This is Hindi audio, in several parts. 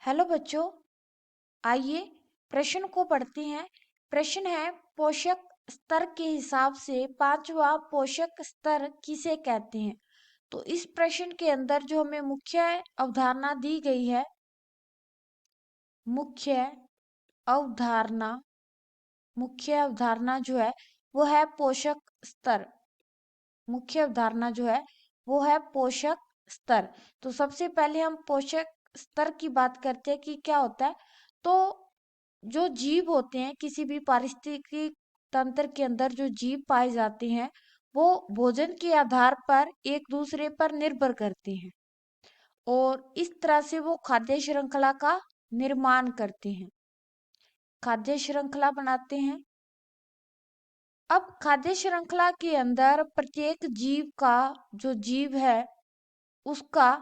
हेलो बच्चों, आइए प्रश्न को पढ़ते हैं। प्रश्न है, पोषक स्तर के हिसाब से पांचवा पोषक स्तर किसे कहते हैं। तो इस प्रश्न के अंदर जो हमें मुख्य अवधारणा दी गई है, मुख्य अवधारणा जो है वो है पोषक स्तर। मुख्य अवधारणा जो है वो है पोषक स्तर। तो सबसे पहले हम पोषक स्तर की बात करते हैं कि क्या होता है। तो जो जीव होते हैं, किसी भी पारिस्थितिकी तंत्र के अंदर जो जीव पाए जाते हैं, वो भोजन के आधार पर एक दूसरे पर निर्भर करते हैं और इस तरह से वो खाद्य श्रृंखला का निर्माण करते हैं, खाद्य श्रृंखला बनाते हैं। अब खाद्य श्रृंखला के अंदर प्रत्येक जीव का जो जीव है उसका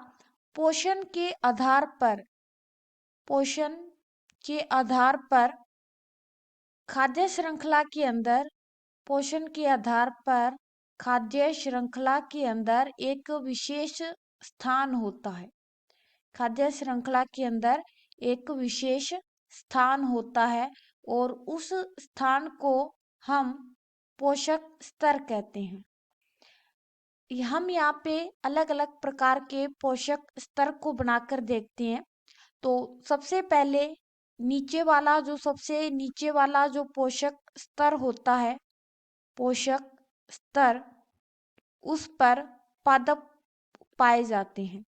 पोषण के आधार पर पोषण के आधार पर खाद्य श्रृंखला के अंदर पोषण के आधार पर खाद्य श्रृंखला के अंदर एक विशेष स्थान होता है। खाद्य श्रृंखला के अंदर एक विशेष स्थान होता है और उस स्थान को हम पोषक स्तर कहते हैं। हम यहाँ पे अलग अलग प्रकार के पोषक स्तर को बनाकर देखते हैं। तो सबसे पहले सबसे नीचे वाला जो पोषक स्तर होता है, पोषक स्तर, उस पर पादप पाए जाते हैं।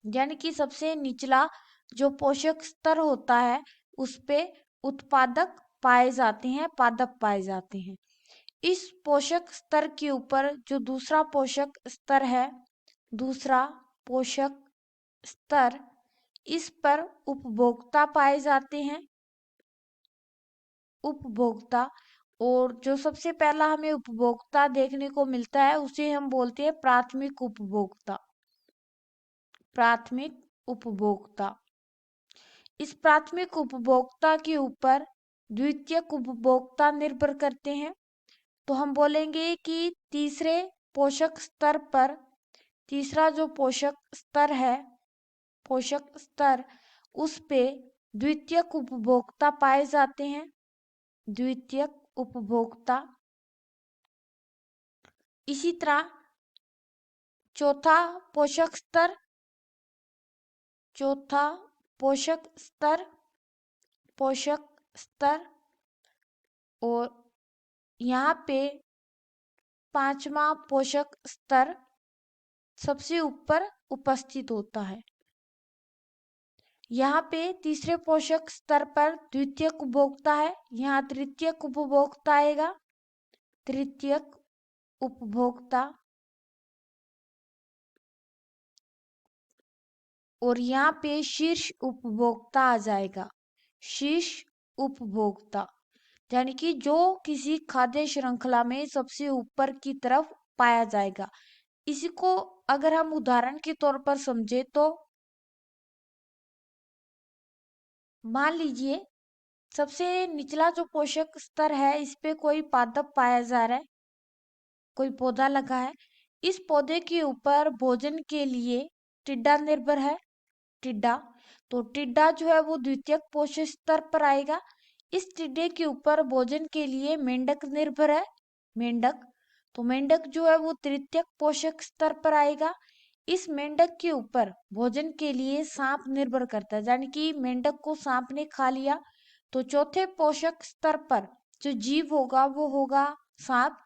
यानी कि सबसे निचला जो पोषक स्तर होता है उस पे उत्पादक पाए जाते हैं, पादप पाए जाते हैं। इस पोषक स्तर के ऊपर जो दूसरा पोषक स्तर है, दूसरा पोषक स्तर, इस पर उपभोक्ता पाए जाते हैं, उपभोक्ता। और जो सबसे पहला हमें उपभोक्ता देखने को मिलता है उसे हम बोलते हैं प्राथमिक उपभोक्ता। प्राथमिक उपभोक्ता। इस प्राथमिक उपभोक्ता के ऊपर द्वितीयक उपभोक्ता निर्भर करते हैं। तो हम बोलेंगे कि तीसरे पोषक स्तर पर, तीसरा जो पोषक स्तर है, पोषक स्तर, उस पे द्वितीयक उपभोक्ता पाए जाते हैं, द्वितीयक उपभोक्ता। इसी तरह चौथा पोषक स्तर, चौथा पोषक स्तर, पोषक स्तर, और यहाँ पे पांचवा पोषक स्तर सबसे ऊपर उपस्थित होता है। यहाँ पे तीसरे पोषक स्तर पर द्वितीयक उपभोक्ता है, यहाँ तृतीयक उपभोक्ता आएगा, तृतीयक उपभोक्ता। और यहाँ पे शीर्ष उपभोक्ता आ जाएगा, शीर्ष उपभोक्ता। यानी कि जो किसी खाद्य श्रृंखला में सबसे ऊपर की तरफ पाया जाएगा। इसी को अगर हम उदाहरण के तौर पर समझे तो मान लीजिए सबसे निचला जो पोषक स्तर है, इस पे कोई पादप पाया जा रहा है, कोई पौधा लगा है। इस पौधे के ऊपर भोजन के लिए टिड्डा निर्भर है, टिड्डा। तो टिड्डा जो है वो द्वितीयक पोषक स्तर पर आएगा। इस टिड्डे के ऊपर भोजन के लिए मेंढक निर्भर है, मेंढक। तो मेंढक जो है वो तृतीयक पोषक स्तर पर आएगा। इस मेंढक के ऊपर भोजन के लिए सांप निर्भर करता है, यानी कि मेंढक को सांप ने खा लिया। तो चौथे पोषक स्तर पर जो जीव होगा वो होगा सांप।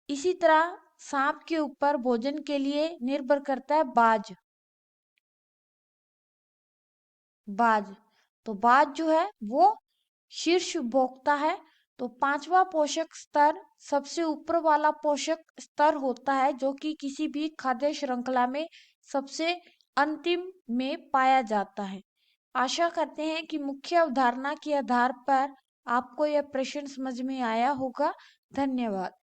इसी तरह सांप के ऊपर भोजन के लिए निर्भर करता है बाज, बाज। तो बाज जो है वो शीर्ष उपभोक्ता है। तो पांचवा पोषक स्तर सबसे ऊपर वाला पोषक स्तर होता है जो कि किसी भी खाद्य श्रृंखला में सबसे अंतिम में पाया जाता है। आशा करते हैं कि मुख्य अवधारणा के आधार पर आपको यह प्रश्न समझ में आया होगा। धन्यवाद।